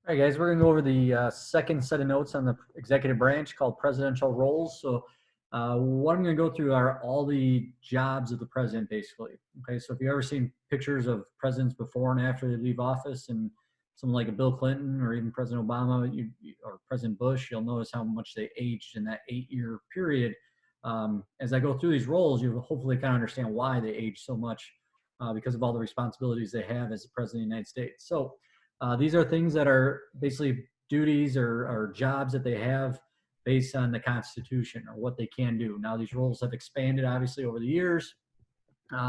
All right, guys, we're going to go over the second set of notes on the executive branch called presidential roles. So, what I'm going to go through are all the jobs of the president, basically. Okay, so if you've ever seen pictures of presidents before and after they leave office, and someone like a Bill Clinton or even President Obama or President Bush, you'll notice how much they aged in that 8-year period. As I go through these roles, you'll hopefully kind of understand why they age so much because of all the responsibilities they have as the president of the United States. So, these are things that are basically duties or jobs that they have based on the Constitution or what they can do. Now, these roles have expanded obviously over the years.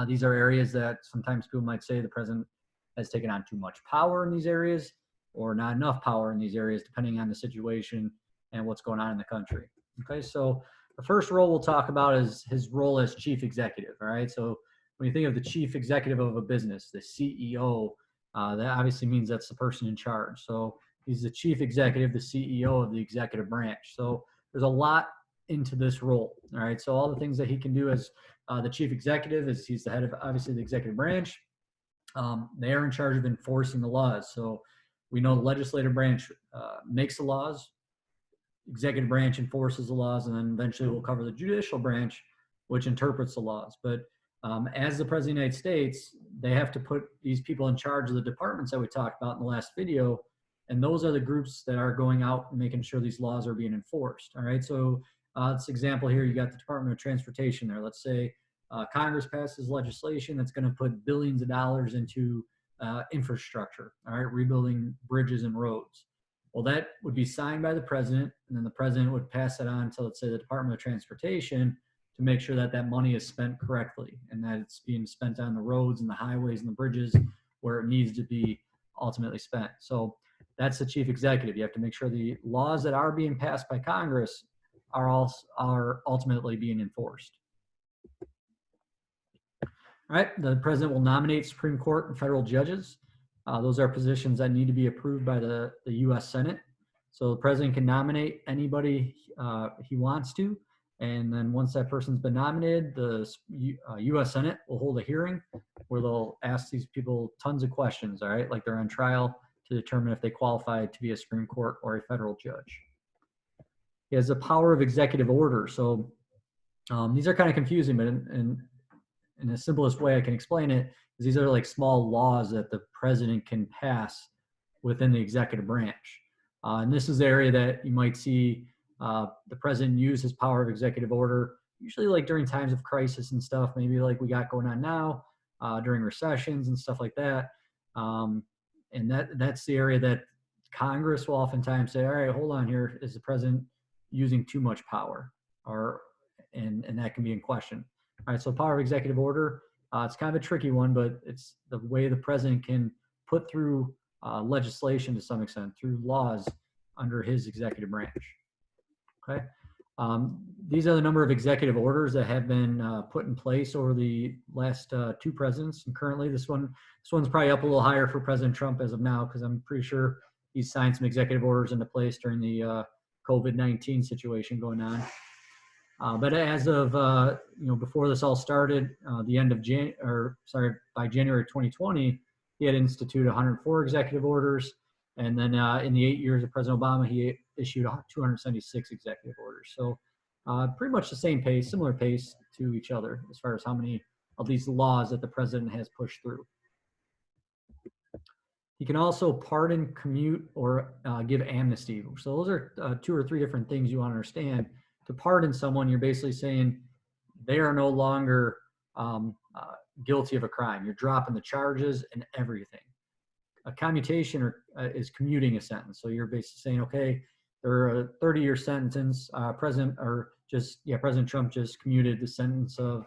These are areas that sometimes people might say the president has taken on too much power in these areas or not enough power in these areas, depending on the situation and what's going on in the country. Okay, so the first role we'll talk about is his role as chief executive. All right, so when you think of the chief executive of a business, the CEO, that obviously means that's the person in charge. So he's the chief executive, the CEO of the executive branch. So there's a lot into this role. All right, so all the things that he can do as the chief executive is he's the head of obviously the executive branch. They are in charge of enforcing the laws. So we know the legislative branch makes the laws, executive branch enforces the laws, and then eventually we'll cover the judicial branch, which interprets the laws. But as the president of the United States, they have to put these people in charge of the departments that we talked about in the last video. And those are the groups that are going out and making sure these laws are being enforced. All right. So this example here, you got the Department of Transportation there. Let's say Congress passes legislation that's going to put billions of dollars into infrastructure, all right, rebuilding bridges and roads. Well, that would be signed by the president, and then the president would pass it on to, let's say, the Department of Transportation to make sure that that money is spent correctly and that it's being spent on the roads and the highways and the bridges where it needs to be ultimately spent. So that's the chief executive. You have to make sure the laws that are being passed by Congress are ultimately being enforced. All right, the president will nominate Supreme Court and federal judges. Those are positions that need to be approved by the U.S. Senate. So the president can nominate anybody he wants to. And then once that person's been nominated, the U.S. Senate will hold a hearing where they'll ask these people tons of questions, all right, like they're on trial to determine if they qualify to be a Supreme Court or a federal judge. He has the power of executive order. So these are kind of confusing, but in the simplest way I can explain it is these are like small laws that the president can pass within the executive branch. And this is the area that you might see the president use his power of executive order, usually like during times of crisis and stuff, maybe like we got going on now, during recessions and stuff like that. And that's the area that Congress will oftentimes say, all right, hold on here, is the president using too much power? And that can be in question. All right, so power of executive order, it's kind of a tricky one, but it's the way the president can put through legislation to some extent, through laws under his executive branch. Okay, these are the number of executive orders that have been put in place over the last two presidents, and currently this one's probably up a little higher for President Trump as of now, because I'm pretty sure he's signed some executive orders into place during the COVID-19 situation going on. But as of before this all started, the end of by January 2020, he had instituted 104 executive orders, and then in the 8 years of President Obama, he issued 276 executive orders. So pretty much the same pace, similar pace to each other as far as how many of these laws that the president has pushed through. He can also pardon, commute, or give amnesty. So those are 2 or 3 different things you want to understand. To pardon someone, you're basically saying they are no longer guilty of a crime. You're dropping the charges and everything. A commutation is commuting a sentence. So you're basically saying, okay, they're a 30-year sentence. President Trump just commuted the sentence of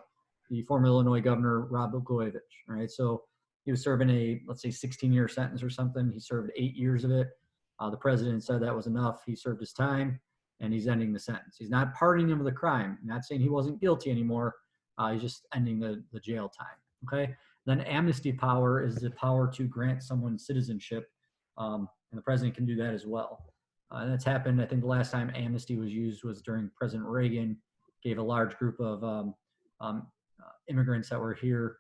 the former Illinois governor, Rod Blagojevich. All right, so he was serving a, let's say, 16-year sentence or something. He served 8 years of it. The president said that was enough. He served his time, and he's ending the sentence. He's not pardoning him of the crime. Not saying he wasn't guilty anymore. He's just ending the jail time. Okay. Then amnesty power is the power to grant someone citizenship, and the president can do that as well. And that's happened. I think the last time amnesty was used was during President Reagan gave a large group of immigrants that were here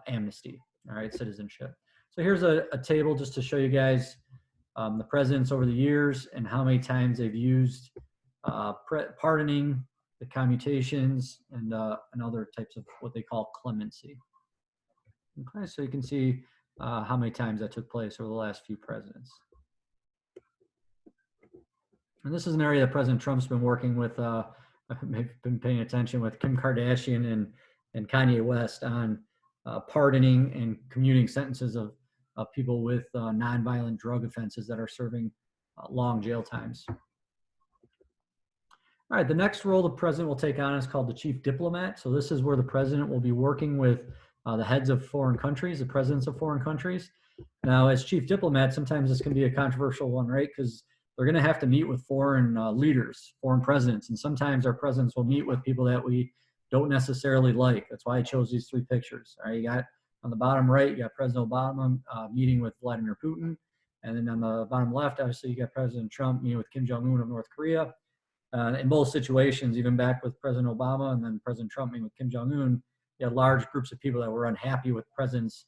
amnesty. All right, citizenship. So here's a table just to show you guys the presidents over the years and how many times they've used pardoning, the commutations, and other types of what they call clemency. Okay, so you can see how many times that took place over the last few presidents. And this is an area that President Trump's been working with, I've been paying attention with Kim Kardashian and Kanye West on pardoning and commuting sentences of people with nonviolent drug offenses that are serving long jail times. All right, the next role the president will take on is called the chief diplomat. So this is where the president will be working with the heads of foreign countries, the presidents of foreign countries. Now, as chief diplomat, sometimes this can be a controversial one, right? Because they're going to have to meet with foreign leaders, foreign presidents, and sometimes our presidents will meet with people that we don't necessarily like. That's why I chose these three pictures. All right, you got on the bottom right, you got President Obama meeting with Vladimir Putin, and then on the bottom left, obviously, you got President Trump meeting with Kim Jong-un of North Korea. In both situations, even back with President Obama and then President Trump meeting with Kim Jong-un, you had large groups of people that were unhappy with presidents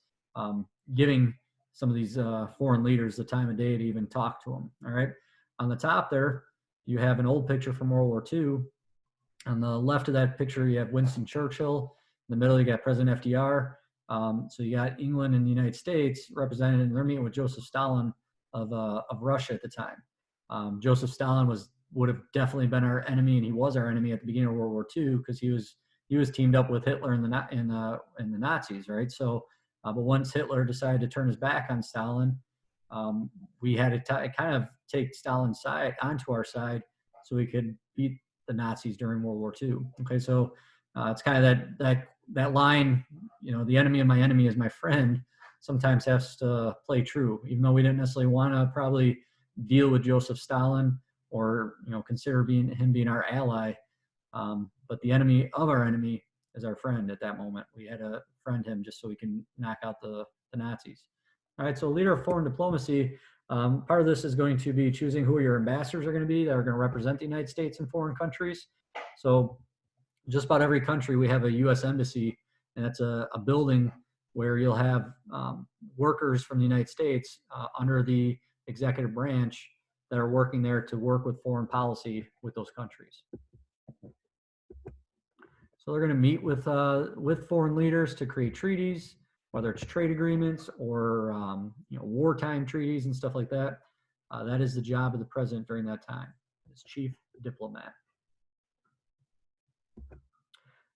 giving some of these foreign leaders the time of day to even talk to them. All right. On the top there, you have an old picture from World War II. On the left of that picture, you have Winston Churchill. In the middle, you got President FDR. So you got England and the United States represented, and they're meeting with Joseph Stalin of Russia at the time. Joseph Stalin would have definitely been our enemy, and he was our enemy at the beginning of World War II because he was teamed up with Hitler and the Nazis, right? So, but once Hitler decided to turn his back on Stalin, we had to kind of take Stalin's side onto our side so we could beat the Nazis during World War II. Okay, so it's kind of that line, you know, the enemy of my enemy is my friend, sometimes has to play true, even though we didn't necessarily want to probably deal with Joseph Stalin or, you know, consider him being our ally. But the enemy of our enemy is our friend at that moment. We had to friend him just so we can knock out the Nazis. All right, so leader of foreign diplomacy, part of this is going to be choosing who your ambassadors are going to be that are going to represent the United States in foreign countries. So just about every country, we have a U.S. embassy, and that's a building where you'll have workers from the United States under the executive branch that are working there to work with foreign policy with those countries. So they're going to meet with foreign leaders to create treaties, whether it's trade agreements or you know, wartime treaties and stuff like that. That is the job of the president during that time, as chief diplomat.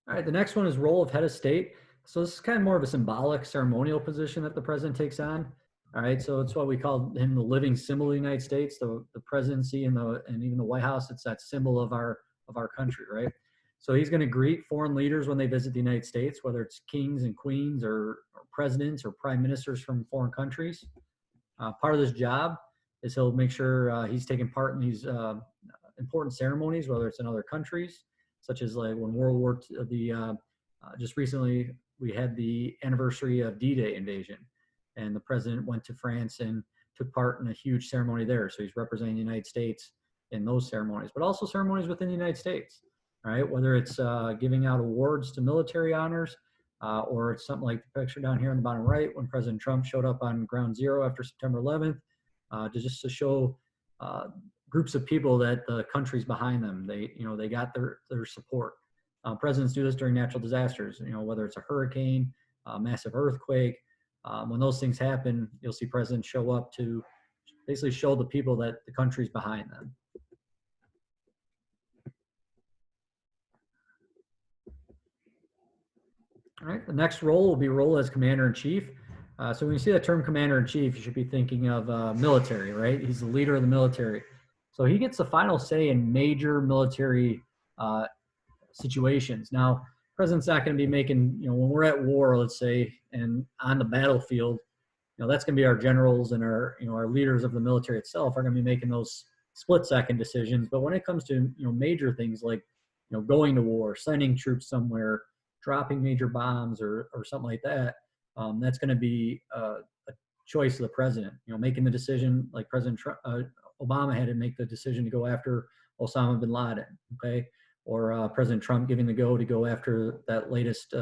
All right, the next one is role of head of state. So this is kind of more of a symbolic ceremonial position that the president takes on. All right, so it's what we call him the living symbol of the United States, the presidency and even the White House. It's that symbol of our country, right? So he's going to greet foreign leaders when they visit the United States, whether it's kings and queens or presidents or prime ministers from foreign countries. Part of this job is he'll make sure he's taking part in these important ceremonies, whether it's in other countries, such as like when World War II, just recently we had the anniversary of D-Day invasion, and the president went to France and took part in a huge ceremony there. So he's representing the United States in those ceremonies, but also ceremonies within the United States. All right, whether it's giving out awards to military honors, or it's something like the picture down here on the bottom right when President Trump showed up on Ground Zero after September 11th, to show groups of people that the country's behind them. They got their support. Presidents do this during natural disasters. You know, whether it's a hurricane, a massive earthquake, when those things happen, you'll see presidents show up to basically show the people that the country's behind them. All right, the next role will be role as commander-in-chief. So when you see the term commander-in-chief, you should be thinking of military, right? He's the leader of the military. So he gets the final say in major military situations. Now, the president's not going to be making, you know, when we're at war, let's say, and on the battlefield, you know, that's going to be our generals and our leaders of the military itself are going to be making those split-second decisions. But when it comes to, you know, major things like, you know, going to war, sending troops somewhere, dropping major bombs or something like that, that's going to be a choice of the president. You know, making the decision like President Obama had to make the decision to go after Osama bin Laden, okay, or President Trump giving the go to go after that latest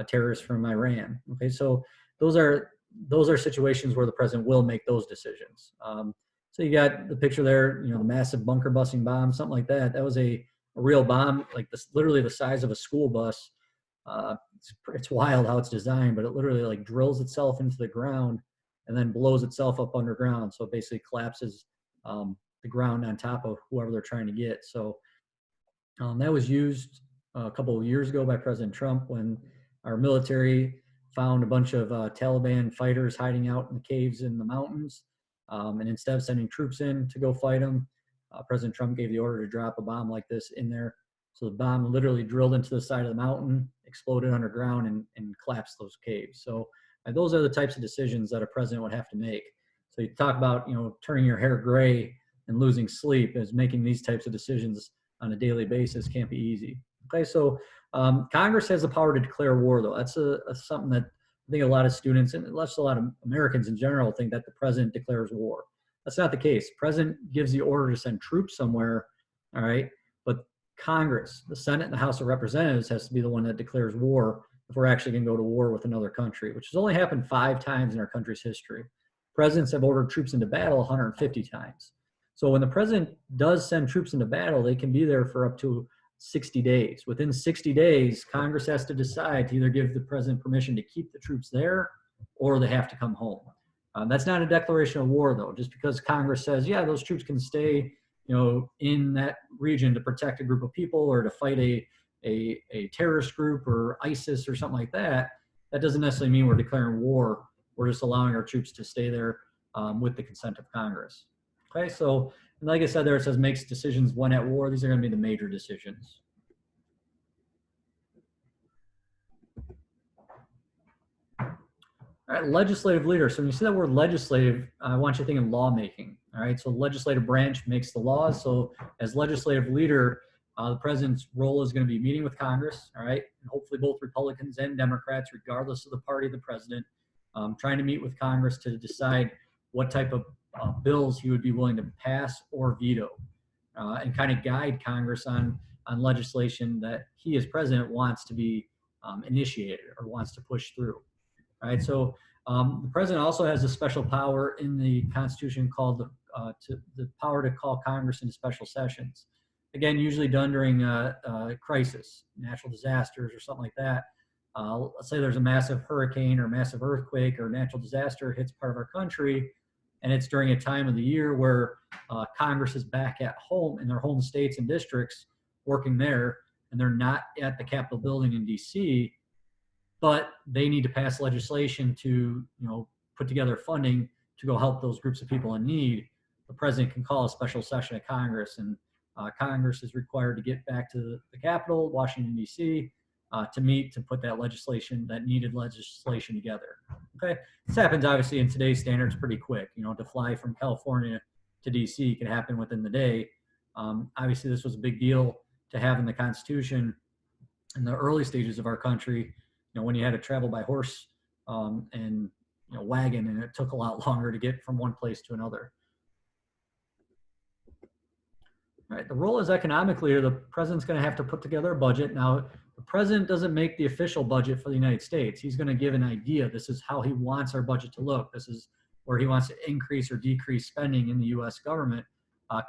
terrorist from Iran. Okay, so those are situations where the president will make those decisions. So you got the picture there, the massive bunker busting bomb, something like that. That was a real bomb, like this, literally the size of a school bus. It's wild how it's designed, but it literally like drills itself into the ground and then blows itself up underground. So it basically collapses the ground on top of whoever they're trying to get. So that was used a couple of years ago by President Trump when our military found a bunch of Taliban fighters hiding out in the caves in the mountains. And instead of sending troops in to go fight them, President Trump gave the order to drop a bomb like this in there. So the bomb literally drilled into the side of the mountain, exploded underground, and collapsed those caves. So those are the types of decisions that a president would have to make. So you talk about, turning your hair gray and losing sleep, as making these types of decisions on a daily basis can't be easy. Okay, so Congress has the power to declare war, though. That's something that I think a lot of students, and less a lot of Americans in general, think that the president declares war. That's not the case. The president gives the order to send troops somewhere, all right? But Congress, the Senate and the House of Representatives, has to be the one that declares war if we're actually going to go to war with another country, which has only happened 5 times in our country's history. Presidents have ordered troops into battle 150 times. So when the president does send troops into battle, they can be there for up to 60 days. Within 60 days, Congress has to decide to either give the president permission to keep the troops there or they have to come home. That's not a declaration of war, though. Just because Congress says, yeah, those troops can stay, in that region to protect a group of people or to fight a terrorist group or ISIS or something like that, that doesn't necessarily mean we're declaring war. We're just allowing our troops to stay there with the consent of Congress. Okay, so like I said there, it says makes decisions when at war. These are going to be the major decisions. All right, legislative leader. So when you see that word legislative, I want you thinking lawmaking. All right, so the legislative branch makes the laws. So as legislative leader, the president's role is going to be meeting with Congress, all right, and hopefully both Republicans and Democrats, regardless of the party of the president, trying to meet with Congress to decide what type of bills he would be willing to pass or veto, and kind of guide Congress on legislation that he as president wants to be initiated or wants to push through. All right, so the president also has a special power in the Constitution called the power to call Congress into special sessions. Again, usually done during crisis, natural disasters or something like that. Let's say there's a massive hurricane or massive earthquake or natural disaster hits part of our country, and it's during a time of the year where Congress is back at home in their home states and districts working there, and they're not at the Capitol building in DC, but they need to pass legislation to, put together funding to go help those groups of people in need. The president can call a special session of Congress, and Congress is required to get back to the Capitol, Washington, D.C., to meet to put that needed legislation together. Okay, this happens obviously in today's standards pretty quick. To fly from California to D.C. can happen within the day. Obviously, this was a big deal to have in the Constitution in the early stages of our country. When you had to travel by horse and wagon, and it took a lot longer to get from one place to another. All right, the role as economic leader, the president's going to have to put together a budget. Now, the president doesn't make the official budget for the United States. He's going to give an idea. This is how he wants our budget to look. This is where he wants to increase or decrease spending in the U.S. government.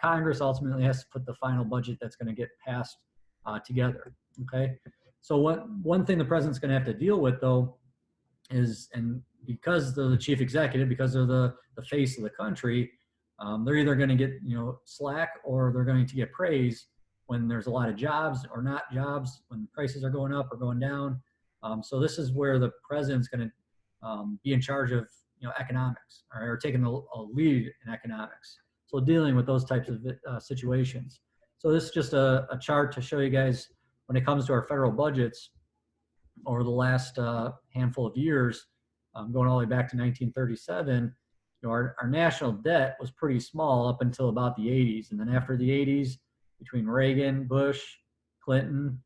Congress ultimately has to put the final budget that's going to get passed together. Okay, so one thing the president's going to have to deal with, though, is, and because they're the chief executive, because they're the face of the country, they're either going to get slack or they're going to get praise when there's a lot of jobs or not jobs, when prices are going up or going down. So this is where the president's going to be in charge of economics, or taking a lead in economics. So dealing with those types of situations. So this is just a chart to show you guys when it comes to our federal budgets over the last handful of years, going all the way back to 1937. Our national debt was pretty small up until about the 80s. And then after the 80s, between Reagan, Bush, Clinton,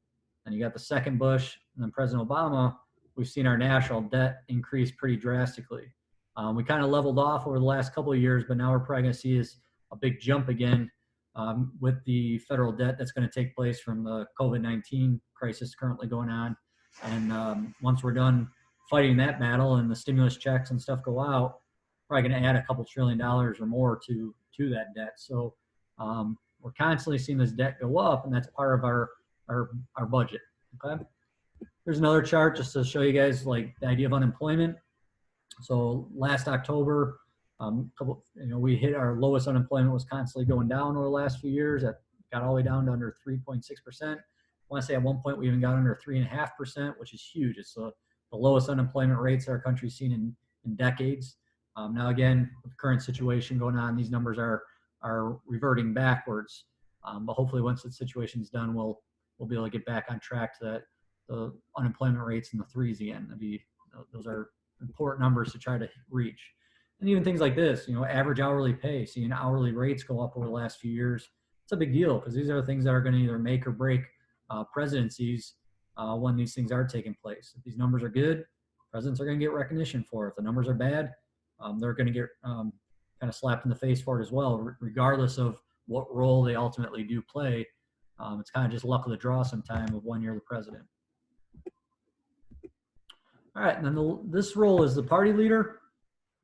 and you got the second Bush, and then President Obama, we've seen our national debt increase pretty drastically. We kind of leveled off over the last couple of years, but now we're probably going to see a big jump again with the federal debt that's going to take place from the COVID-19 crisis currently going on. And once we're done fighting that battle and the stimulus checks and stuff go out, probably going to add a couple $1 trillion or more to that debt. So we're constantly seeing this debt go up, and that's part of our budget. Okay. Here's another chart just to show you guys like the idea of unemployment. So last October, we hit our lowest unemployment, was constantly going down over the last few years. That got all the way down to under 3.6%. I want to say at one point we even got under 3.5%, which is huge. It's the lowest unemployment rates our country's seen in decades. Now again, with the current situation going on, these numbers are reverting backwards. But hopefully once the situation's done, we'll be able to get back on track to the unemployment rates in the threes again. Those are important numbers to try to reach. And even things like this, average hourly pay, seeing hourly rates go up over the last few years, it's a big deal because these are the things that are going to either make or break presidencies when these things are taking place. If these numbers are good, presidents are going to get recognition for it. If the numbers are bad, they're going to get kind of slapped in the face for it as well, regardless of what role they ultimately do play. It's kind of just luck of the draw sometime of when you're the president. All right, and then this role is the party leader.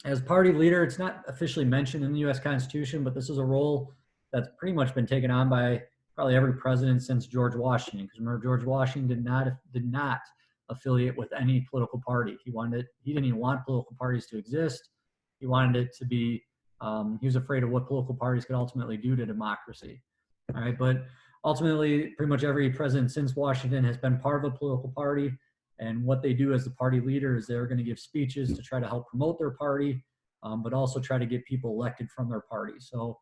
As party leader, it's not officially mentioned in the U.S. Constitution, but this is a role that's pretty much been taken on by probably every president since George Washington. Because remember, George Washington did not affiliate with any political party. He didn't even want political parties to exist. He wanted it to be. He was afraid of what political parties could ultimately do to democracy. All right, but ultimately, pretty much every president since Washington has been part of a political party. And what they do as the party leader is they're going to give speeches to try to help promote their party, but also try to get people elected from their party. So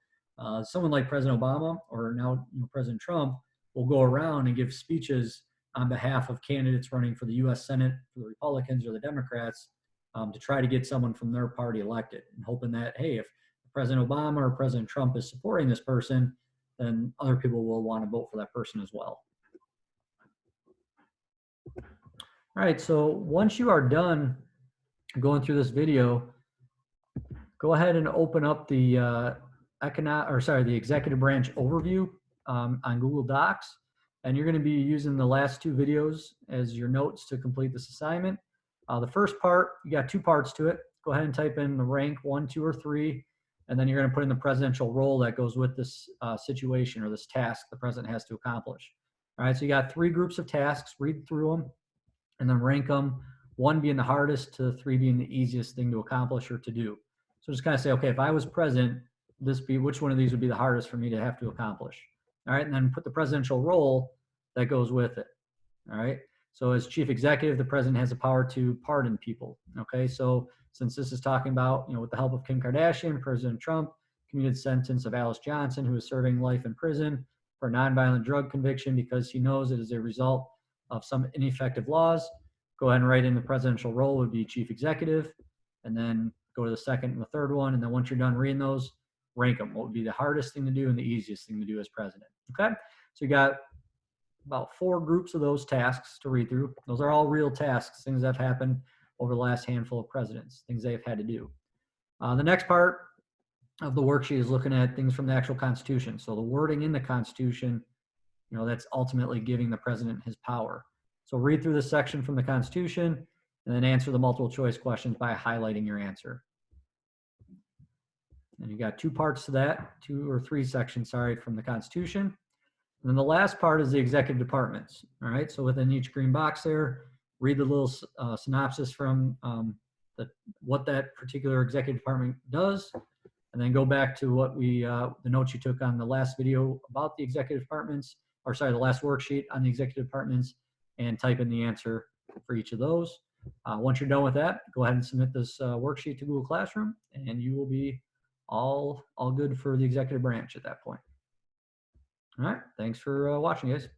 someone like President Obama or now President Trump will go around and give speeches on behalf of candidates running for the U.S. Senate, for the Republicans or the Democrats, to try to get someone from their party elected, and hoping that, hey, if President Obama or President Trump is supporting this person, then other people will want to vote for that person as well. All right, so once you are done going through this video, go ahead and open up the the executive branch overview on Google Docs, and you're going to be using the last two videos as your notes to complete this assignment. The first part, you got two parts to it. Go ahead and type in the rank 1, 2, or 3, and then you're going to put in the presidential role that goes with this situation or this task the president has to accomplish. All right, so you got 3 groups of tasks. Read through them and then rank them, 1 being the hardest to 3 being the easiest thing to accomplish or to do. So just kind of say, okay, if I was president, which one of these would be the hardest for me to have to accomplish? All right, and then put the presidential role that goes with it. All right, so as chief executive, the president has the power to pardon people. Okay, so since this is talking about, with the help of Kim Kardashian, President Trump commuted sentence of Alice Johnson, who is serving life in prison for a nonviolent drug conviction because he knows it is a result of some ineffective laws. Go ahead and write in the presidential role would be chief executive, and then go to the second and the third one. And then once you're done reading those, rank them. What would be the hardest thing to do and the easiest thing to do as president? Okay, so you got about 4 groups of those tasks to read through. Those are all real tasks, things that have happened over the last handful of presidents, things they've had to do. The next part of the worksheet is looking at things from the actual Constitution. So the wording in the Constitution, that's ultimately giving the president his power. So read through this section from the Constitution and then answer the multiple choice questions by highlighting your answer. And you got 2 parts to that, 2 or 3 sections, from the Constitution. And then the last part is the executive departments. All right, so within each green box there, read the little synopsis from what that particular executive department does, and then go back to what the notes you took on the last video about the executive departments, the last worksheet on the executive departments, and type in the answer for each of those. Once you're done with that, go ahead and submit this worksheet to Google Classroom, and you will be all good for the executive branch at that point. All right, thanks for watching, guys.